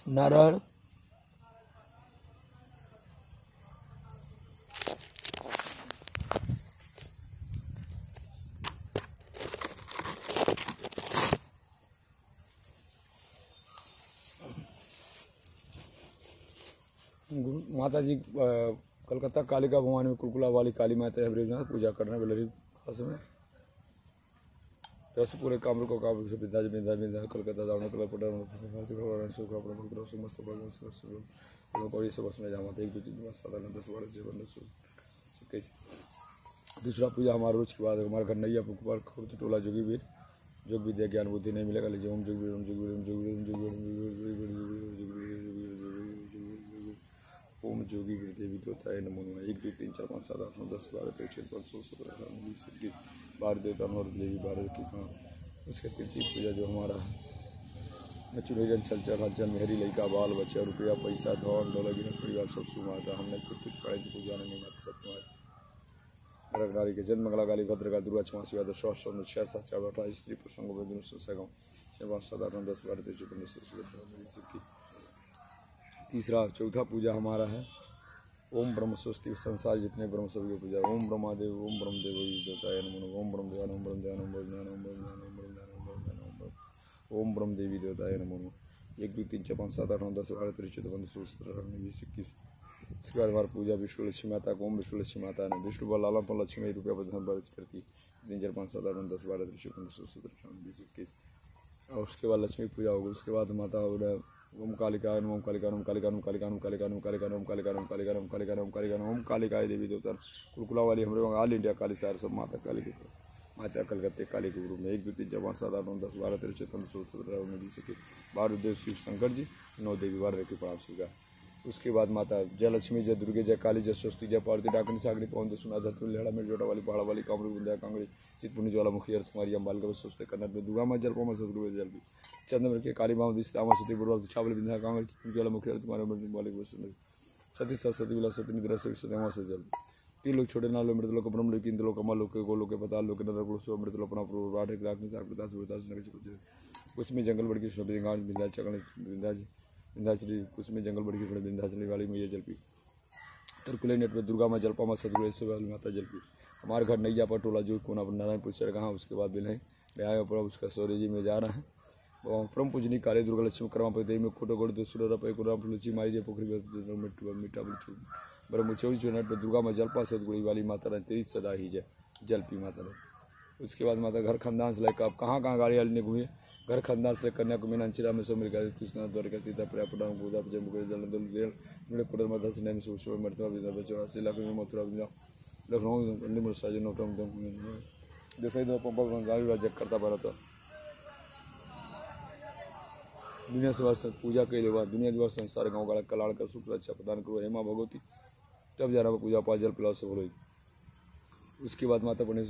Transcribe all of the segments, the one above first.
नारायण माता जी कलकत्ता कालिका भवानी में कुलकुला वाली काली माता है पूजा करना बेलरी खास में रस पूरे कामरू को कामरू से विद्या विद्या विद्या कलकत्ता दावना कलर पटा भारती भगवान सुख अपना भक्त समस्त भगवान सब को ये सब सुना जा माता एक दो तीन साधारण 10 वर्ष जीवन सुख दूसरा पूजा हमारा रोज के बाद हमारे घर नैया पुकार खुद टोला जोगी वीर जोग विद्या ज्ञान बुद्धि नहीं मिलेगा लीजिए ओम जोग वीर ओम जोग वीर ओम जोग वीर ओम जोग ओम जोगी वीर देवी देवता है नमो नमः 1 2 3 4 5 7 8 9 10 12 13 14 15 16 17 18 19 20 बार देवता और देवी बारह की कहाँ उसके पृथ्वी पूजा जो हमारा है नचुरेगन छल चल हलचल मेहरी लड़का बाल बच्चा रुपया पैसा धन दौलत गिरन परिवार सब सुमाता हमने कुछ कुछ पढ़ाई की पूजा नहीं माता सब तुम्हारे नरकाली के जन्म मंगला काली भद्रकाली दुर्गा क्षमा शिवा दशा 6 7 4 8 स्त्री प्रसंग वेदन सगम 7 8 10 12 13 14 15 तीसरा चौथा पूजा हमारा है ओम ब्रह्म स्वस्ति संसार जितने ब्रह्म सभी की पूजा ओम ब्रह्मादेव ओम ब्रह्मदेव देवताय नमो ओम ब्रह्मदेव ओम ब्रह्मदेव ओम ब्रह्मदेव ओम ब्रह्मदेव ओम ब्रह्मदेवी देवताय नमो 1 2 3 4 5 7 8 9 10 12 13 14 15 16 17 18 19 20 21 इसके बाद हमारी पूजा विष्णु लक्ष्मी माता को ओम विष्णु लक्ष्मी माता ने विष्णु बल लाला पर लक्ष्मी रुपया बधन बरच करती 3 4 5 7 8 9 10 12 13 14 15 16 17 18 20 21 और उसके बाद लक्ष्मी पूजा होगी उसके बाद माता ओम कालिका ओम कालिका ओम कालिका ओम कालिका ओम कालिका ओम कालिका ओम कालिका ओम कालिका ओम कालिका ओम कालिका ओम कालिका देवी देवता कुलकुला वाली हमारे ऑल इंडिया काली सार सब माता काली के माता कलकत्ते काली के गुरु में 1 2 3 4 5 7 8 9 10 12 13 14 16 17 19 20 12 देव शिव शंकर जी 9 देवी 12 के प्रणाम स्वीकार उसके बाद माता जय लक्ष्मी जय दुर्गे जय काली जय स्वस्ति जय पार्वती डाकनी सागरी पवन सुना धतुल लेड़ा में जोटा वाली पहाड़ा वाली कामरू बुंदा कांगड़ी चितपुनी ज्वाला मुखी अर्थ तुम्हारी अंबाल का स्वस्ति कन्नड़ में दुर्गा मां जल पमा सदगुरु जल भी चंद्र के काली मां विस्तामा सती बुरवा छावल बिंदा कांगड़ी चितपुनी ज्वाला मुखी अर्थ तुम्हारे में वाली वसुंधरी सती सरस्वती विला सती निद्रा से सदमा से जल 3 लोग छोटे नालो मृत लोक ब्रह्म लोक इंद्र लोक कमल लोक गोलोक पताल लोक नरक लोक सो मृत लोक अपना पूर्व राठ राखनी साख प्रताप सुरदास नगर कुछ उसमें जंगल बड़ की शोभा गांव बिंदा चकल विंध्याचली उसमें जंगल बड़ी की विंध्याचली वाली मैया जलपी तरकुले नेट में दुर्गा माँ जलपा माँ सदगुरेश्वर वाली माता जलपी हमारे घर नैया पर टोला जो कोना पर नारायणपुर चढ़ कहाँ उसके बाद बिल्हे ब्याह पर उसका सौर्य जी में जा रहा है परम पूजनी काली दुर्गा लक्ष्मी करमा पर देवी में खोटो गोड़ सुर रपे कुराम लुची माई दे पोखरी मीठा ब्रह्म चौबीस नेट पर दुर्गा माँ जलपा सदगुड़ी वाली माता ने तेरी सदा ही जय जलपी माता ने उसके बाद माता घर खानदान से लेकर आप कहाँ कहाँ गाड़ी वाली घूमे घर खानदान से कन्याकुमारी अंचिरा में सब मिलकर कृष्णा द्वारका तीता पर्यापटा पूजा जम्मू जल मेरे कुटुंब मध्य से नहीं सोच मरतबा बिंदा बचौरासी लाख में मथुरा बिंदा लखनऊ निम्न साजन नोटम जैसे ही पंपा गाड़ी राज्य करता पड़ा था दुनिया से पूजा के लिए दुनिया के बाद संसार गाँव गाड़ा कलाड़ कर सुख रक्षा प्रदान करो हेमा भगवती तब जाना पूजा पाठ जल पिलाओ से बोलो उसके बाद माता पढ़ने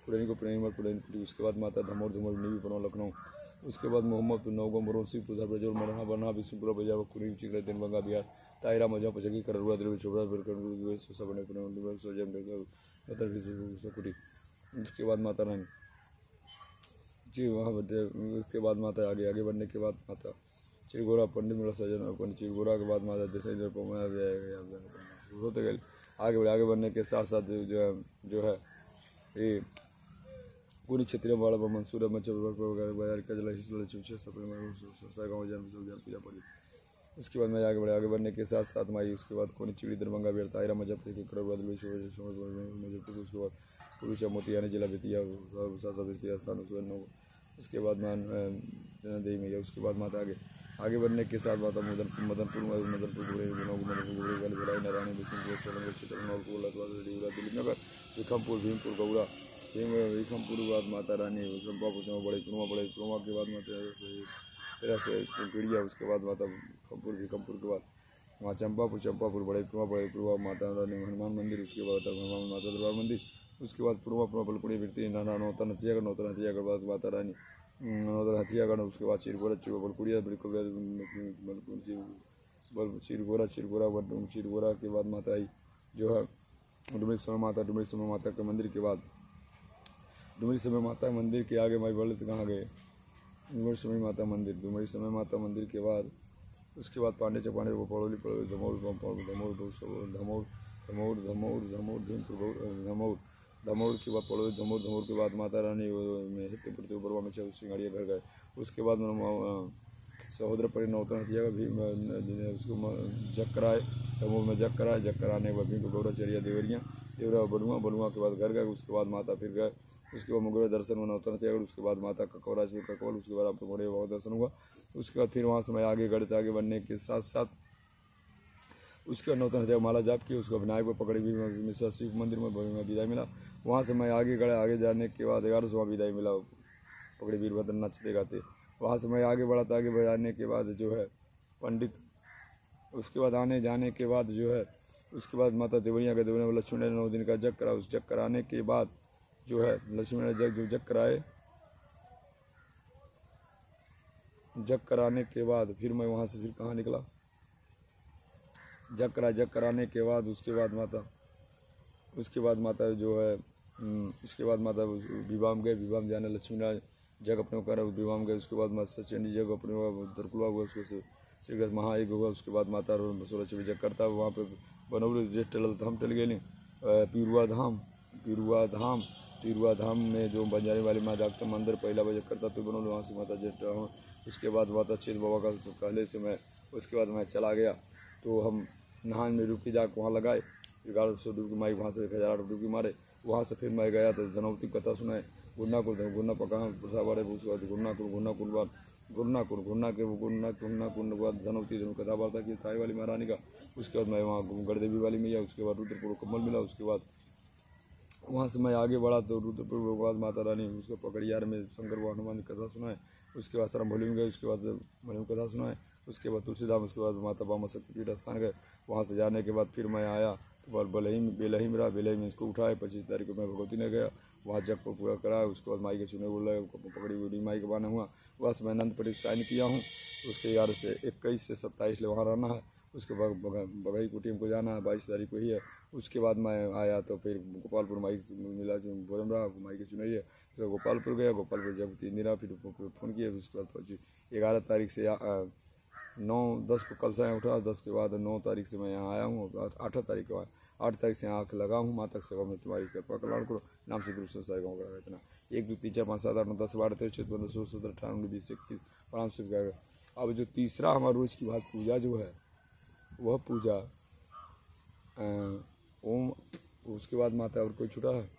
पुरानी को पुरानी उसके बाद माता धमोर धुमर नीवी पनो लखनऊ उसके बाद मोहम्मद नौगो मरोसी पूजा प्रजोर मरना बना विष्णुपुरा बजा कुरी चिकरा दिन बंगा बिहार तायरा मजा पचकी करवा द्रव्य चोबड़ा बिरकर सबने सकुटी उसके बाद माता रानी जी वहाँ उसके बाद माता आगे आगे बढ़ने के बाद माता चिरगोरा पंडित मेरा सजन पंडित चिरगोरा के बाद माता जैसे होते गए आगे बढ़ने के साथ साथ जो है ये पूरी क्षेत्रीय वाला मंसूर बाजार का जला गाँव जन पूजा पड़ी उसके बाद मैं आगे बढ़ने के साथ साथ माई उसके बाद कोनी चिड़ी दरभंगा बेरता आयरा मजफ्फर मुजफ्फरपुर उसके बाद पुरुष मोतियानी जिला बेतिया स्थान उसके बाद मान देवी मैया उसके बाद माता आगे बढ़ने के साथ माता मदनपुर नारायणी दिल्ली नगर विक्रमपुर भीमपुर गौड़ा विक्रमपुर के बाद माता रानी बड़े पुरमा के बाद माता तेरह से पीढ़िया उसके बाद माता विक्रमपुर के बाद वहाँ चंपापुर बड़े पुरमा माता रानी हनुमान मंदिर उसके बाद हनुमान माता दरबार मंदिर उसके बाद पुरमा बलकुड़ी वृत्ति नाना नौतन हथियागढ़ बाद माता रानी नौतन हथियागढ़ उसके बाद चिरगोरा बलकुड़िया चिरगोरा के बाद माता आई जो है डुमरी समय माता के मंदिर के बाद डुमरी समय माता मंदिर के आगे माई बोले तो कहाँ गए डूमरी समय माता मंदिर, डूमरी समय माता मंदिर के बाद उसके बाद पांडे चपांडे वो पड़ोली पड़ोली धमौर धमौर धमौर धमौर धमौर धमौर धीमपुर धमौर धमौर के बाद पड़ोली धमौर धमौर के बाद माता रानी में हितपुर बरवा में सिंगाड़िया घर गए। उसके बाद सहोदर परि नौतन हथिया भी उसको जग कराए, धमौर में जग कराए, जग कराने के बाद भी गौराचरिया देवरिया देवरा बलुआ बलुआ के बाद घर गए। उसके बाद माता फिर गए, उसके बाद मुगल दर्शन में नौतन थे। उसके बाद माता ककौरा से ककौल, उसके बाद आपको मोरे बाबा दर्शन हुआ। उसके बाद फिर वहाँ से मैं आगे गढ़ते आगे बढ़ने के साथ साथ उसके नौतन थे माला जाप की। उसको विनायक को पकड़ी भी मिश्रा शिव मंदिर में विदाई मिला। वहाँ से मैं आगे गढ़ा, आगे जाने के बाद 1100वां विदाई मिला पकड़ी वीरभद्र नाचते गाते। वहाँ से मैं आगे बढ़ा था, आगे बढ़ाने के बाद जो है पंडित, उसके बाद आने जाने के बाद जो है उसके बाद माता देवरिया के देवरिया में लक्ष्मी ने 9 दिन का जग करा। उस जग कराने के बाद जो है लक्ष्मी ने जग कराए, जग कराने के बाद फिर मैं वहाँ से फिर कहाँ निकला, जग कराने के बाद उसके बाद माता जो है उसके बाद माता विवाह में गए। विवाह में जाने लक्ष्मी नारायण जग अपने को करा, विवाह में गए। उसके बाद माता चंडी जग अपने दरकुलवा हुआ, उसको श्री महायज्ञ हुआ। उसके बाद माता 16 छवि जग करता है वहाँ पे बनौली जे टल हम टल गए पिरुआ धाम में जो बंजारे वाली माँ जागता मंदिर पहला बजे करता तो बनौली, वहाँ से माता जेठ। उसके बाद माता चेत बाबा का तो पहले से मैं उसके बाद मैं चला गया। तो हम नहान में डुबकी जाकर वहाँ लगाए, 1100 डुबकी मारी, वहाँ से 1000 डुबकी मारे। वहाँ से फिर मैं गया तो धनौती कथा सुनाए, गुन्ना पका प्रसाद बारे। उसके बाद गुन्ना के बाद धनौती कथा वार्ता की थाई वाली महारानी का। उसके बाद मैं वहाँ गढ़देवी वाली मैया, उसके बाद रुद्रपुर कम्बल मिला। उसके बाद वहाँ से मैं आगे बढ़ा तो रुद्रपुर के बाद माता रानी उसको पकड़ियार में शंकर व हनुमान की कथा सुनाए। उसके बाद सरमभोली में गए, उसके बाद भोली कथा सुनाए। उसके बाद तुलसीधाम, उसके बाद माता बामा शक्तिपीठ स्थान गए। वहाँ से जाने के बाद फिर मैं आया तो बेलही में रहा, बेलही में इसको उठाए। 25 तारीख को मैं भगवती ने गया, वहाँ जग को पूरा कराया। उसके बाद माई के चुने बोला पकड़ी हुई माई के बाना हुआ। वहाँ से मैं अनंतपुर साइन किया हूँ। उसके 11 से 21 से 27 ले वहाँ रहना है। उसके बाद बघई कुटीम को जाना है, 22 तारीख को ही है। उसके बाद मैं आया तो फिर गोपालपुर माई मिला भोरम रहा, माई के चुनाई है। तो गोपालपुर गया, गोपालपुर जब 3 दिन रहा, फिर फ़ोन किया। उसके बाद 11 तारीख से 9-10 को कल से उठा, 10 के बाद 9 तारीख से मैं यहाँ आया हूँ। 8 तारीख को 8 तारीख से आँख लगा हूँ। माता सेवा में तुम्हारी कृपा कल्याण करो, नाम से गुरु संसार गाँव करा इतना 1 2 3 4 5 7 8 9 10 12 13 14 15 16 17 18 19 20 21 प्रणाम से गया। अब जो तीसरा हमारा रोज की बात पूजा जो है वह पूजा ओम। उसके बाद माता और कोई छुटा है।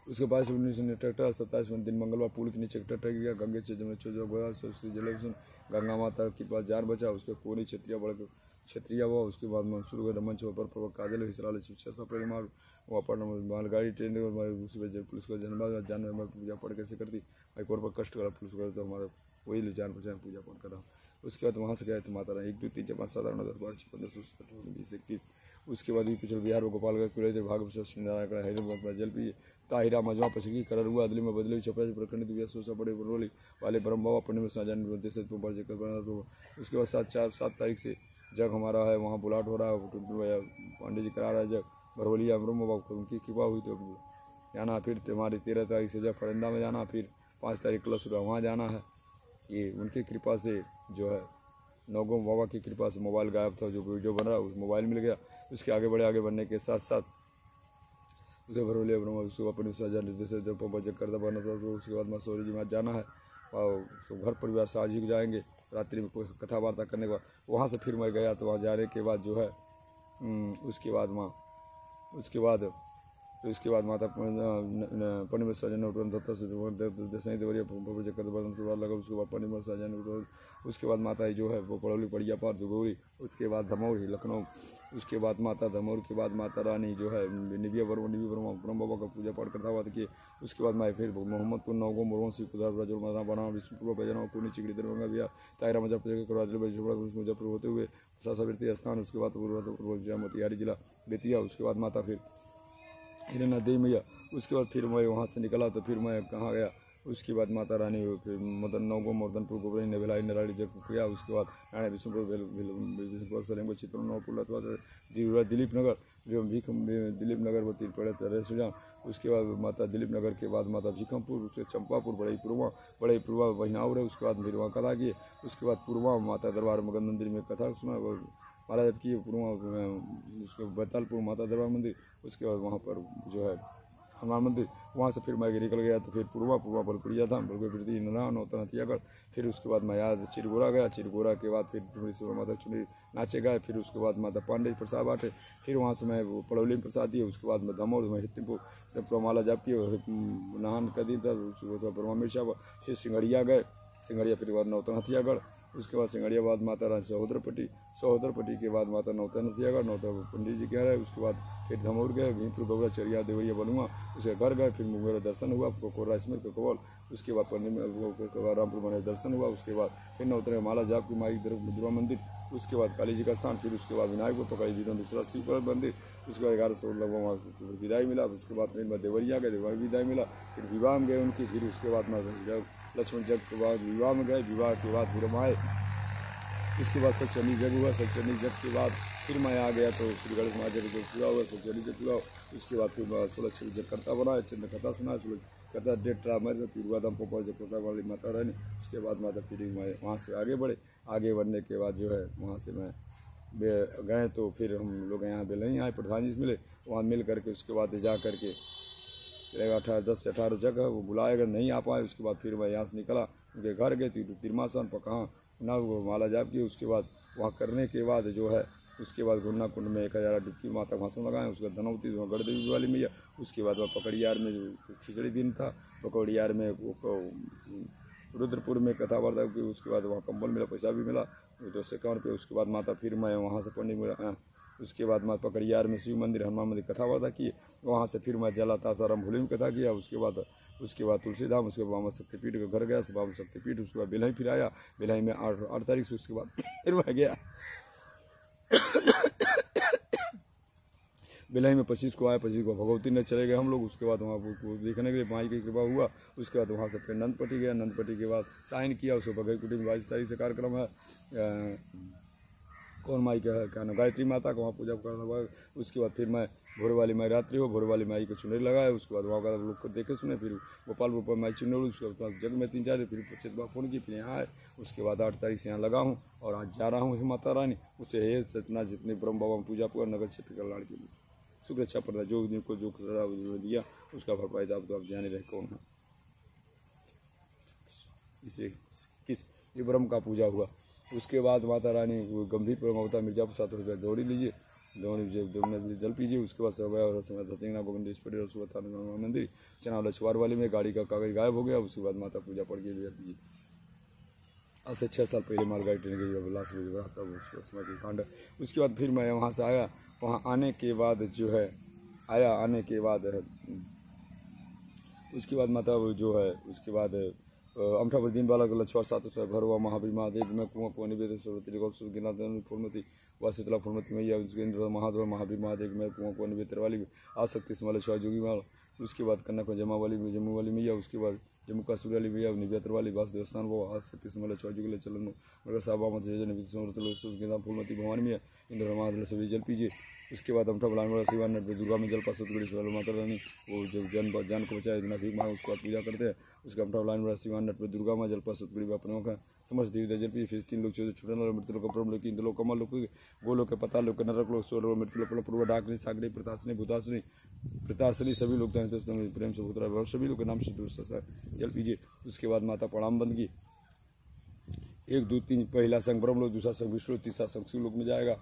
उसके बाद 19 ट्रैक्टर 27 दिन मंगलवार पुल के नीचे ट्रैक्टर गया। गंगे सरस्वती जलेशन गंगा माता के पास जान बचा। उसके कोनी क्षत्रिया हुआ। उसके बाद मंसूर गए रमन चौपर पर काजल हिसरा 6 अप्रैल मार वहाँ पर मालगाड़ी ट्रेन उसी वजह पुलिस को जन्म जान पूजा पाठ कैसे करती भाई कोर पर कष्ट करा पुलिस को, तो हमारा वही ले जान पहचान पूजा पाठ करा। उसके बाद वहाँ से गए तो माता रानी 1 2 3 4 5 7 8 9 10 12 15 16 17 20 21। उसके बाद भी पिछले बिहार में गोपालगंज कुलेश्वर भागवत नारायण हैदराबाद जल पिए ताहिरा मजवा पसकी करर हुआ अदली में बदले छपरा प्रखंड दिव्या सोसा बड़े बरौली वाले ब्रह्म बाबा पुण्य में साजान देश पर। उसके बाद 7 तारीख से जग हमारा है, वहाँ बुलाट हो रहा है, पांडे जी करा रहा है जग बरौलिया ब्रह्म बाबा उनकी कृपा हुई तो जाना। फिर हमारी 13 तारीख से जग फरिंदा में जाना। फिर 5 तारीख क्लस वहाँ जाना है। ये उनकी कृपा से जो है नौगों बाबा की कृपा से मोबाइल गायब था, जो वीडियो बन रहा है उस मोबाइल मिल गया। उसके आगे बढ़ने के साथ साथ उसे भरोलिया ब्रह्मा उसको अपने सजा जैसे जब बचत करता बना था। उसके बाद मसूरी जी में जाना है और घर परिवार साझी को जाएंगे रात्रि में कथा वार्ता करने के बाद। वहाँ से फिर मैं गया तो वहाँ जाने के बाद जो है उसके बाद माता पनी में सजन दत्ता से दसई देवरिया लगा। उसके बाद पनी में सजन। उसके बाद माता जो है वो पड़ौली पड़िया पार दुगौरी। उसके बाद धमौर लखनऊ। उसके बाद माता धमौर के बाद माता रानी जो है निविया वर्मा ब्रह्म बाबा का पूजा पाठ करता हुआ किए। उसके बाद मैं फिर मोहम्मदपुर नौगो मुरवा सिख रजौर बना विष्णुपुर बैजना पूर्णी चिकड़ी दरभंगा बिहार तायरा मुजफ्फर होते हुए सासावृत्ति स्थान। उसके बाद मोतिहारी जिला बेतिया। उसके बाद माता फिर हिरना देवी मैया। उसके बाद फिर मैं वहाँ से निकला तो फिर मैं कहाँ गया। उसके बाद माता रानी फिर मदन नवगो मर्दनपुर गोबरी ने भिलाई नराड़ी जग किया। उसके बाद राणा विष्णुपुर विष्णुपुर सलेमपुर चित्रों नवपुर दिलीप नगर जो दिलीप नगर वो तीन पड़े थे सुजान। उसके बाद माता दिलीप नगर के बाद माता भीखमपुर, उसके चंपापुर, बड़े पुरवा बहिनाउर है। उसके बाद फिर वहाँ कथा की। उसके बाद पूर्वा माता दरबार मगन मंदिर में कथा सुना माला जब की पूर्वा। उसके बैतालपुर माता दरबार मंदिर, उसके बाद वहाँ पर जो है हनुमान मंदिर। वहाँ से फिर मैं निकल गया तो फिर पूर्वा बलपुरिया धाम, बलपुर नौतन हथियागढ़। फिर उसके बाद मैं याद चिरगोरा गया। चिरगोरा के बाद फिर माता चुनी नाचे गए। फिर उसके बाद माता पांडे प्रसाद बांटे। फिर वहाँ से मैं पड़ौली में प्रसाद दिए। उसके बाद मैं दमोह में हितपुर माला जाप किए, नहान का दिन था। ब्रह्मा मिर्चा। फिर सिंगड़िया गए। सिंगड़िया फिर बाद नौतन हथियागढ़। उसके बाद सिंगड़िया बाद माता रानी सहोदरपट्टी के बाद माता नौतन हथियागढ़, नौतन पंडित जी कह रहे। उसके बाद फिर धमौर गए, भीमपुर बगड़ा चरिया देवरिया बलुआ। उसके घर गए। फिर मुंगेर दर्शन हुआ, कोकोरा इसमें कोकोल। उसके बाद रामपुर बने दर्शन हुआ। उसके बाद फिर नौतन माला जाप की माई दुर्गा मंदिर। उसके बाद काली जी का स्थान। फिर उसके बाद विनायक को पकड़ी विनोद मिश्रा शिव मंदिर। उसके बाद 1100 लोगों विदाई मिला। उसके बाद फिर मैं देवरिया गए, देवरिया विदाई मिला। फिर विवाह में गए उनकी। फिर उसके बाद मैं लक्ष्मण जग के बाद विवाह में गए। विवाह के बाद फिर हम आए। उसके बाद सचनी जग हुआ। सचनी जग के बाद फिर मैं आ गया तो श्री गणेश महाजग जग पूरा हुआ, सचनी जग पूरा। उसके बाद फिर 16 छः जग करता बनाया, चंद्र कथा सुना, 16 करता डेट ट्रामर से फिर हुआ दम पोपा जग करता वाली माता रानी। उसके बाद माता फिर मैं वहाँ से आगे बढ़े। आगे बढ़ने के बाद जो है वहाँ से मैं गए तो फिर हम लोग यहाँ बेलही आए, प्रधान जी से मिले। वहाँ मिल करके उसके बाद जा करके 10 से 18 जगह वो बुलाएगा, नहीं आ पाए। उसके बाद फिर मैं यहाँ से निकला, उनके घर गए। तिरमासन पकहाँ ना वो माला जाप की। उसके बाद वहाँ करने के बाद जो है उसके बाद गुन्ना कुंड में 1000 डुबकी माता भाषण लगाए। उसके बाद धनौती गढ़देवी वाली मैया। उसके बाद वह पकड़ियार में जो खिचड़ी दिन था, पकड़ियार में रुद्रपुर में कथा वार्ता की। उसके बाद वहाँ कंबल मिला, पैसा भी मिला 251 रुपये। उसके बाद माता फिर मैं वहाँ से पंडित मिला। उसके बाद मैं पकड़ियार में शिव मंदिर हनुमान मंदिर कथा वार्ता किए। वहाँ से फिर मैं जलाता साराम भूली में कथा किया। उसके बाद तुलसीधाम। उसके बाद बाबा शक्तिपीठ के घर गया, बाबा शक्तिपीठ। उसके बाद बेलही फिर आया। बेलही में 8 तारीख से। उसके बाद फिर मैं गया बेलही में 25 को आया। 25 को भगवती ने चले गए हम लोग। उसके बाद वहाँ देखने के लिए माई की कृपा हुआ। उसके बाद वहाँ से फिर नंदपट्टी गया। नंदपट्टी के बाद साइन किया। उसके बगैर कुटी में 22 तारीख से कार्यक्रम है। कौन माई का है क्या नाम, गायत्री माता को वहाँ पूजा करना हुआ। उसके बाद फिर मैं भोर वाली माई रात्रि हो, भोर वाली माई को चुनरी लगाए। उसके बाद वहाँ का लोग को देखे सुने। फिर गोपालपुर पर माई चुनरी। उसके बाद जग में 3-4 दिन फिर चितवा फोन की। फिर यहाँ आए। उसके बाद 8 तारीख से यहाँ लगा हूँ और आज जा रहा हूँ हे माता रानी। उससे हे सतना जितने ब्रह्म बाबा पूजा पूरा नगर क्षेत्र कल्याण के लिए शुक्रेच्छा पड़ता है। जो जिनको जो दिया उसका भरपाई था। अब तो आप जाने रहे कौन है इसे किस ये ब्रह्म का पूजा हुआ। उसके बाद माता रानी गंभीर परमवता मिर्जापुर 7 रुपये दौड़ी लीजिए, दौड़ी जल पीजिए। उसके बाद समय और समय धतिंगना गोविंदेश्वरी और सुबह मंदिर चना लछवार वाली में गाड़ी का कागज गायब हो गया। उसके बाद माता पूजा पड़ गई जल पीजिए। आज से 6 साल पहले मालगाड़ी ट्रेन गई लास्ट में रहता हूँ उसके समय की कांड। उसके बाद फिर मैं वहाँ से आया। वहाँ आने के बाद जो है आने के बाद उसके बाद माता जो है उसके बाद अमठापुर दिन बाला गला 6-7 भरवा महावीर महादेव में कुआं निवेद फूलमती व शीतला फूलमती मैया इंद्र महादेव महावीर महादेव में कुआं निवेद वाली आसक्ति समाल छः जोगी माल। उसके बाद कन्या जमा वाली जम्मू वाली मैया। उसके बाद जम्मू कश्मीर वाली मैया निवेत्र वाली वास देवस्थान वो आसक्ति समाल छः जोगी चलन मगर साहबा मत फूलमती भवानी मैया इंद्र महादेव सभी जल पीजिए। उसके बाद अमठा बुलाने वाला शिवान दुर्गा में जल पासुतगढ़ी माता रानी वो जब जान को बचाए इतना भी माँ उसके बाद पूजा करते हैं। उसके अमठा बुलाने वाला शिवान नट में दुर्गा माँ जल पासुतगढ़ी अपनों का समस्त देवी जल पी। फिर 3 लोग छुटने वाले मृत्यु लोग ब्रह्म लोग इंद्र लोग कमल लोग गोलोक के पता लोग नरक लोग स्वर मृत्यु लोग पूर्व डाकनी सागरी प्रतासनी भूतासनी सभी लोग प्रेम से भूतरा सभी लोग के नाम से जल पीजिए। उसके बाद माता प्रणाम बंद की 1 2 3 पहला संघ ब्रह्म लोग, दूसरा संघ विष्णु, तीसरा संघ शिव लोग में जाएगा।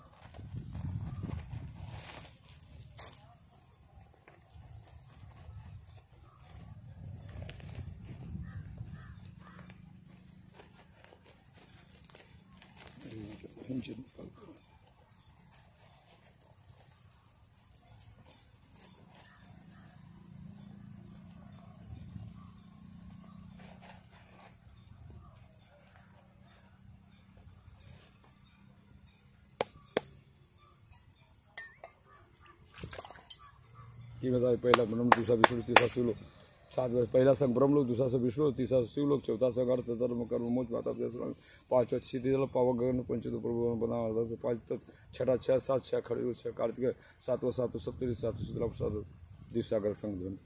तीन हजार पहला ब्रह्म, दूसरा विष्णु, तीसरा शिव लोग, 7 वर्ष पहला संग ब्रह्मलोक, दूसरा संग विष्णु, तीसरा शिवलोक, चौथा संग अर्थ धर्म कर्म मोक्ष माता पिता, 5वां क्षितिज पावक गगन, पंचम प्रभु बना 5 तत्व, 6 6 7 6 खड़े 6 कार्तिक, 7वां सप्तरी 7 सुतला 7 दिवसागर संग ध्वनि।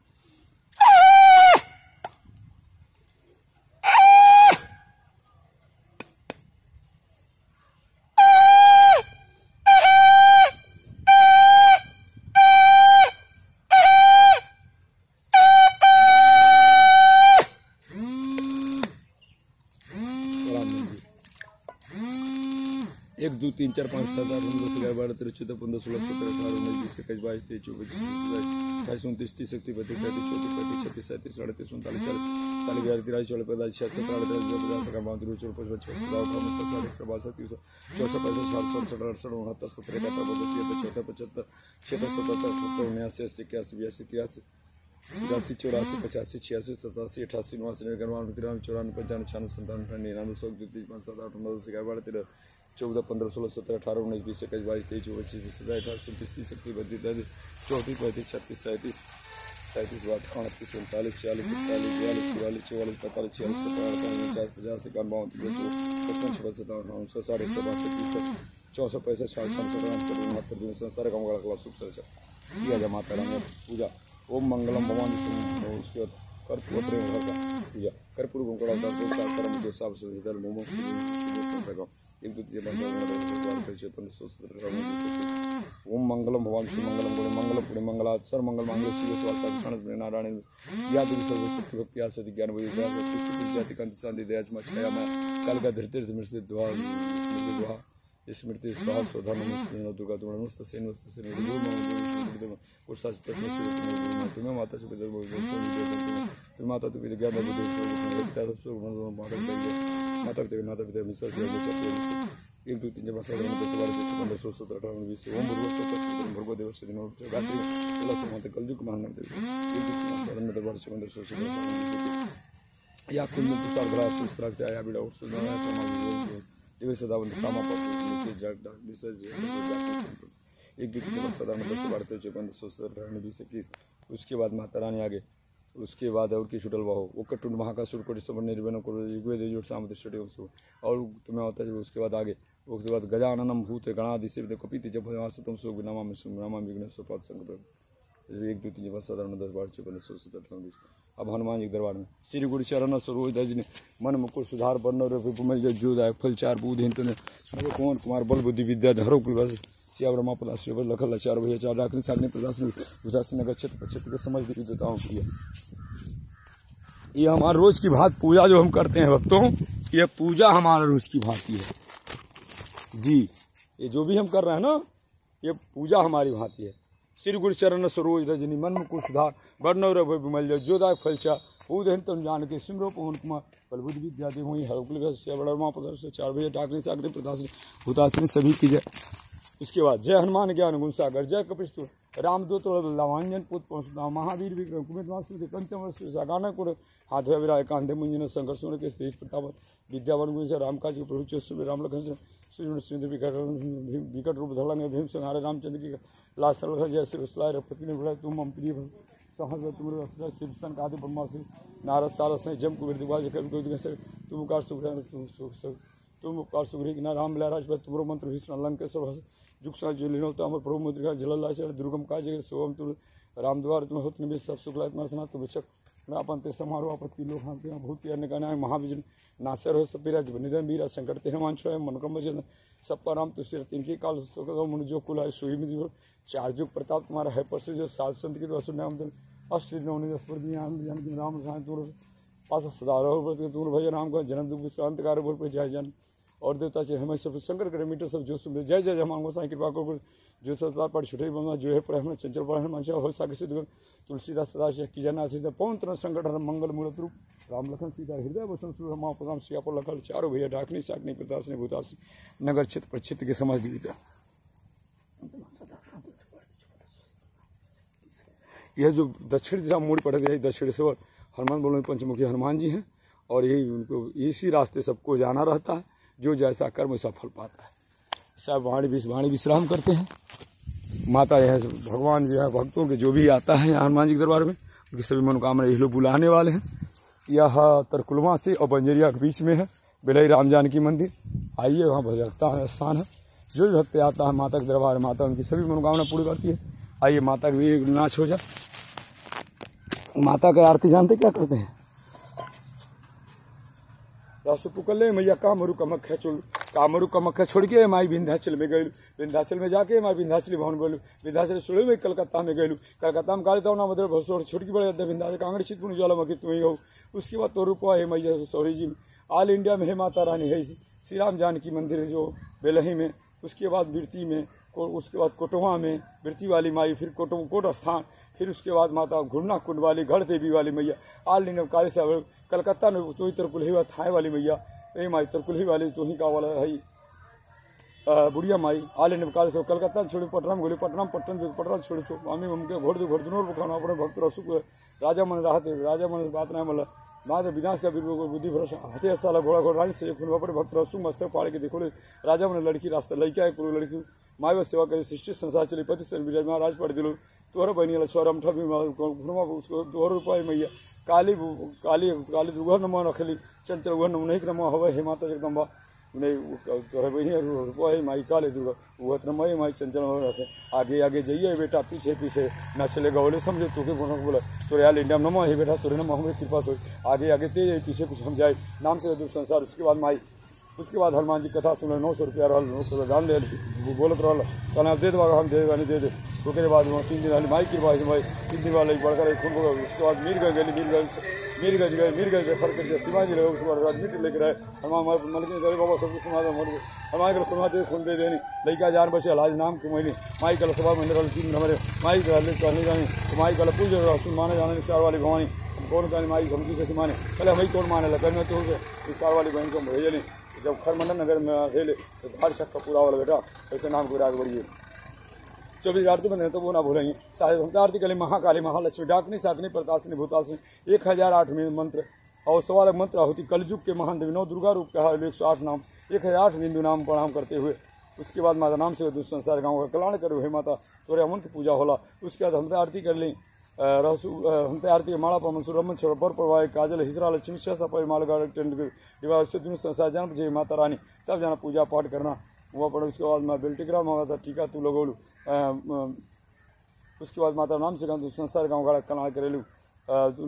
एक 2 3 4 5 7 8 9 10 11 12 13 14 15 16 17 18 19 20 21 22 23 24 25 29 30 31 32 33 34 36 37 38 39 40 41 42 43 44 45 46 47 48 49 50 54 55 56 57 58 59 60 61 62 63 64 65 66 67 68 69 70 81 82 83 84 85 86 87 88 89 90 91 92 93 94 95 96 97 98 100 2 3 5 7 8 9 10 11 12 13 14 15 16 17 18 19 20 21 22 23 24 25 27 28 29 30 31 32 34 35 36 37 37 38 39 40 41 42 43 44 45 46 47 48 49 50 55 56 57 58 59 64 65 66 सारे काम का सुख से किया जाए माता रानी पूजा। ओम मंगलम भगवान विष्णु। उसके बाद कर्पूर पूजा कर्पूर एक 2 3 ओम मंगलम भगवान विष्णु मंगलम गुण मंगल पुण्य मंगला सर्व मंगल मांगल्य शिव स्वास्थ्य नारायण या देवी सर्वशक्ति भक्ति आसति ज्ञान वैराग्य जाति कांति शांति दया छाया में काल का धृतिर स्मृति दुआ स्मृति स्वाहा स्वधा नमः दुर्गा नमस्ते सेन तुम्हें माता से तुम्हें माता तो विद्या माता पिता माता पिता मिश्र 1 2 3 4 5 6 7 8 9 10 11 12 13 14 15 16 17 18 19 ओम भगवत देव से दिनों गायत्री माता कलयुग महानंद या कुल में प्रसार भरा सुस्त्राग से आया बिड़ा और सुनाया दिव्य सदावंत सामा पर जग डिसर्ज 1 2 3 4 7 8 9 10 12 13 14 15 16 17 18 19 20 21 उसके बाद माता रानी आगे उसके बाद और की छुटल बाहो वो कटुंड महाकासुर कोटि समर निर्वण को ऋग्वेद युग सामवेद स्टडी और तुम्हें होता है उसके बाद आगे उसके बाद गजाननम भूत गणादि सिद्ध कपित जब तुम सुख नामा में नामा विघ्न सुपात संकट 1 2 3 4 7 8 9 10 12 13 14 15 16 17 अब हनुमान जी के दरबार में श्री गुरु चरण सरोज दजने मन मुकुर सुधार बर्ण विपुमल जोदाय फल 4 बूध हिंत ने कौन कुमार बल बुद्धि विद्या धरो कुल सिया ब्रह्मा पदा श्री लखल 4 भैया 4 डाकनी सागनी प्रदासन उदासी नगर क्षेत्र के समझ भी देताओं किया। ये हमारा रोज की भात पूजा जो हम करते हैं भक्तों, ये पूजा हमारा रोज की भांति है जी। ये जो भी हम कर रहे हैं ना, ये पूजा हमारी भांति है। श्री गुरु चरण सरोज रजनी मन मुकुर सुधार वर्ण विमल जोदाय फलचा बूध हिंतम जान के सिमरो पवन कुमार बलबुद्ध विद्या दे हुई हर 4 भैया डाकनी सागनी प्रदासन हुतासनी सभी की जय। उसके बाद जय हनुमान ज्ञान गुण सागर जय कपिस्तुर रामदूत लावांजन पुत्र महावीर विक्रम कुमित पंचम सागानपुर हाथ विराय कांधे मुंजन शंकर सोन के तेज प्रताप विद्यावन गुण से रामकाज के प्रभु चौसुर राम लखन श्री विकट रूप धड़ंगे भीम संहारे रामचंद्र की लाल सर जय श्री उसलाय रपति ने बुलाए तुम हम प्रिय सहज तुम शिवसन का आदि ब्रह्मासी नारद सारस जम कुबेर दिवाज तुम कार सुख तुम उपकार सुग्री ना राम लहराज पर तुमरो मंत्र भीषण लंकेश्वर जुग सा जो लीनो अमर प्रभु मुद्रिका जलला दुर्गम काज सोम तुम राम द्वार तुम होत निवेश सब शुक्ला मरसना तुम बिचक अपनते समारोह आपत्ति लोग हाँ भूति अन्य गाना महाविजन नासर हो सपीरा निरम वीरा संकट तेह मानछो मनकम जन सप्पा राम तुषिर तिनके काल मुन जो कुल है सुई में 4 युग प्रताप तुम्हारा है पर से जो साध संत के वसु नाम अष्ट राम तुम पास सदा रहो तुम भैया राम का जन्म दुख विश्रांत कार्य बोल पर जय जन और देवता से हमें सब शंकर करे मीटर सब जो सुन जय जय हमान गोसाई कृपा को जो सब पर छुटे बंगा जो है पर हमें चंचल पर हमें हो साके सिद्ध तुलसीदास सदा से की जना थी पवन संकट मंगल मूलत रूप राम लखन सीता हृदय वसन सूर हम पदाम सिया पर लखल 4 भैया डाकनी साकनी प्रदास ने भूतास नगर क्षेत्र प्रक्षेत्र के समझ दी था। यह जो दक्षिण दिशा मोड़ पड़े थे दक्षिण से हनुमान बोल पंचमुखी हनुमान जी हैं और यही उनको इसी रास्ते सबको जाना रहता है। जो जैसा कर्म वैसा फल पाता है। सब वाणी विश्राम करते हैं। माता यह भगवान जो है भक्तों के जो भी आता है हनुमान जी के दरबार में उनकी सभी मनोकामना ये लोग बुलाने वाले हैं। यह तरकुलवा से और बंजरिया के बीच में है बेलई राम जानकी मंदिर। आइए, वहाँ भजकता स्थान है। जो भी भक्त आता है माता के दरबार, माता उनकी सभी मनोकामना पूरी करती है। आइए, माता की भी नाच हो जाए। माता की आरती जानते क्या करते हैं? रस पुकले मैया कामरू कमख्या छोड़ के माई विंध्याचल में गयलू, विंध्याचल में जाके माई विंध्याचली भवन बोलू, विंध्याचल छोड़े में कलकत्ता में गयलू, कलकत्ता में काली तौना मतलब छोटकी बड़े विंध्याचल कांगड़ी चितपुर ज्वालामुखी तुम ही हो। उसके बाद तो रूपा है मैया सौरी जी में, ऑल इंडिया में है माता रानी है श्री राम जानकी मंदिर जो बेलही में। उसके बाद बिरती में, उसके बाद कोटवा में बिरती वाली माई, फिर कोट स्थान, फिर उसके बाद माता घुरना कुंड वाली गढ़ देवी वाली मैया, ऑल इंडिया काली साहब कलकत्ता में तो ही तरकुलही थाए वाली मैया ए माई तरकुलही वाली तो ही का वाला है बुढ़िया माई। ऑल इंडिया काली साहब कलकत्ता छोड़े पटना में गोली, पटना छोड़े तो मामी ममके घोड़ दो घोड़नोर बुखाना अपने भक्त रसुक राजा मन राहत राजा मन बात नहीं मतलब माँ विनाश का बुद्धि भरोसा हथे साला घोड़ा घोड़ा रानी से खुन अपने भक्त रसुक मस्तक पाड़ के देखो राजा मन लड़की रास्ता लड़का है पूरी लड़की माई व सेवा करी सृष्टि संसार चली पति सर विराज महाराज पढ़ दिलो तोहर बनी स्वर अमठा भी उसको 2 रुपये मैया काली काली काली दुर्गा नमा रखली चंचल गुहर नम नहीं नमा हवा हे माता जगदम्बा नहीं तोहर बहनी रुपये माई काली दुर्गा वह नमा माई चंचल रखे। आगे आगे जाइए बेटा, पीछे पीछे न चले गौले समझे तो के बोला तोरे आल इंडिया नमा है बेटा, तोरे नमा हमें कृपा से आगे आगे तेज पीछे पीछे हम जाए नाम से दूर संसार। उसके बाद माई, उसके बाद हनुमान जी कथा सुन 900 रुपया रहा 900 दान दे बोलत रहा कहना दे दे हम दे नहीं दे दे। उसके बाद 3 दिन माई की भाई 3 दिन वाले बढ़कर खून हो। उसके बाद मीरगंज गए फर्क कर दिया शिवाजी रहे। उसके बाद राजनीति लेकर आए हनुमान मलिक करे बाबा सब कुछ हनुमान कल खुलवा दे खून दे देनी लड़का जान बचे इलाज नाम के महीने माई कल सभा में 3 दिन हमारे माई कहनी जानी तो माई कल पूज सुन माने जाने 4 वाली भवानी कौन कहनी माई धमकी कैसे माने पहले हमें कौन माने लगा मैं तो 4 वाली बहन को भेजे नहीं जब खरमंडल नगर में हेले तो घर शक का पूरा वाला बेटा ऐसे नाम को आगे बढ़िए। 24 आरती बने तो वो ना भूलेंगे। साहिब आरती कली महाकाली महालक्ष्मी डाकनी साकनी प्रतासनी भूतासनी 1008 मंत्र और 1 मंत्र आहुति कलयुग के महान देवी 9 दुर्गा रूप का 108 नाम 1008 बिंदु नाम प्रणाम करते हुए उसके बाद माता नाम से दुष्संसार गाँव का कल्याण करो हे माता तोरे अमन की पूजा होला। उसके बाद हम आरती कर ली रसू हम आरती माला पमन सुरमन छोड़ पर प्रवाह काजल हिजरा लक्ष्मी शसा पर मालगा संसार जान जय माता रानी तब जाना पूजा पाठ करना वो पढ़ो। उसके बाद मैं बेल्टिग्राम माता टीका तू लगोलू। उसके बाद माता नाम से संसार गाँव गाड़ा कल्याण करेलू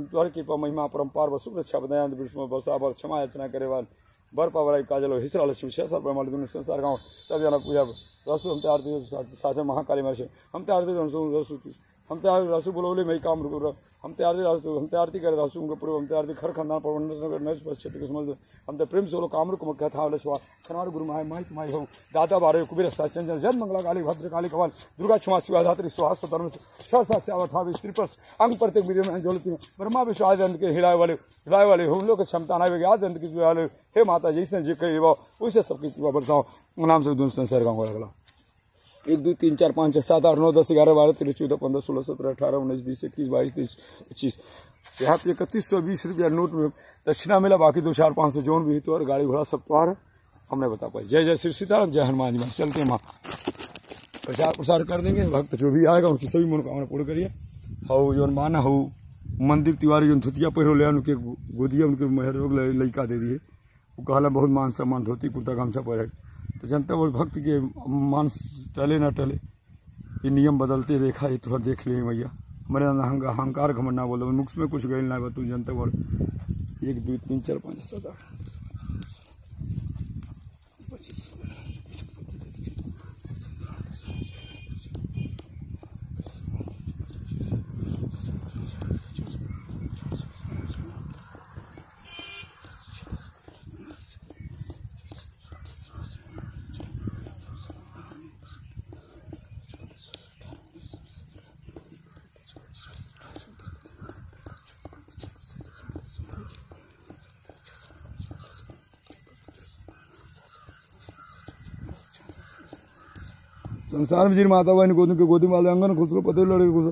तुहर कृपा महिमा परम्पार व शुभ रक्षा बदयान बसा बर क्षमा याचना करे वाल बर पावराई काजल हिजरा लक्ष्मी शसा पर माल संसार गाँव तब जाना पूजा रसू हम आरती सासे महाकाली मासे हम आरती रसू हम तैयार रासू बोलोले मई काम रुको हम तैयारती करे रासू उनका पूर्व हम तैयारती खर खानदान प्रबंधन क्षेत्र के समझ हम तो प्रेम से बोलो काम रुको मक्का था श्वास खनार गुरु माई माई हो दाता बारे कुबेर चंचल जन मंगला काली भद्र काली कवाल दुर्गा क्षमा शिवा धात्री सुहास धर्म था त्रिपस अंग प्रत्येक वीडियो में जोड़ती है ब्रह्मा विश्व आदि के हिलाए वाले हो उन लोग क्षमता ना आदि की हे माता जैसे जी कही वैसे सबकी कृपा बरसाओ नाम से संसार गाँव लगला 1 2 3 4 5 6 7 8 9 10 11 12 13 14 15 16 17 18 19 20 21 22 23 25 यहाँ पे 3120 रुपया नोट में दक्षिणा मिला। बाकी 2 4 500 जोन भी तो और गाड़ी घोड़ा सब तो आ रहा हमने बता पाई। जय जय श्री सीताराम जय हनुमान जी। चलते माँ प्रचार प्रसार कर देंगे। भक्त जो भी आएगा उनकी सभी मनोकामना पूर्ण करिए। हो जो माना हो मंदिर तिवारी जो धोतिया पहिरो ले उनके गोदिया उनके मेहर लड़का दे दिए वो कहला बहुत मान सम्मान धोती कुर्ता गमछा पहरे तो जनता वो भक्त के मान टले ना टले ये नियम बदलते देखा ये तो देख ले मैया हमारे अहंकार घमंड ना बोलो मुख में कुछ गए ना तू जनता बोल 1 2 3 4 5 7 संसार में जिन माता बहन गोद के गोदी माले अंगन खुश पते लड़े खुश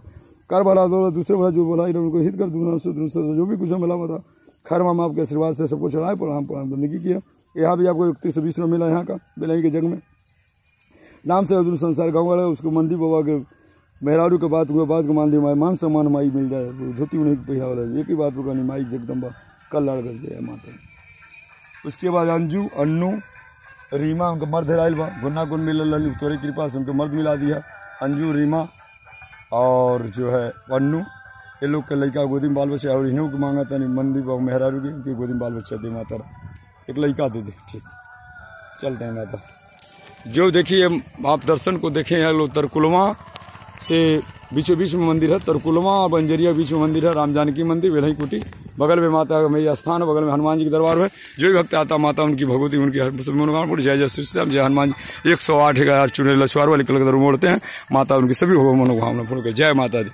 कर भला दो दूसरे भला जो भला उनको हित कर दूना से जो भी कुछ मिला बता खैर माम आपके आशीर्वाद से सबको चढ़ाए प्रणाम बंदगी किया। यहाँ भी आपको 3120 में मिला यहाँ का बेलई के जग में नाम से दूर संसार गाँव वाला उसको मंदिर बाबा के मेहरारू के बात को मान दी माई मान सम्मान माई मिल जाए धोती उन्हें पैसा वाला एक ही बात को कहनी माई जगदम्बा कल लड़ कर जाए माता। उसके बाद अंजू अन्नू रीमा उनका मर्द हेराइल बा गुन्ना गुन मिलल तोरी कृपा से उनके मर्द मिला दिया। अंजू रीमा और जो है अन्नू ये लोग के लड़का गोदी में बाल बच्चा और इन्हों को मांगा था मंदिर बाबू मेहरारू की उनकी गोदी में बाल बच्चा दे माता एक लड़का दे दे। ठीक चलते हैं माता। जो देखिए आप दर्शन को देखें हैं लोग तरकुलवा से बीचों बीच में मंदिर है। तरकुलवा और बंजरिया बीच में मंदिर है। राम जानकी मंदिर वेलही कुटी बगल में माता मैया स्थान बगल में हनुमान जी की दरबार है। जो भी भक्त आता माता उनकी भगवती उनकी मनोकामना जय जय श्री श्याम जय हनुमान 108 चुने लछुआर वाली कल मोड़ते हैं माता उनकी सभी मनोकामना पूर्ण कर। जय माता दी।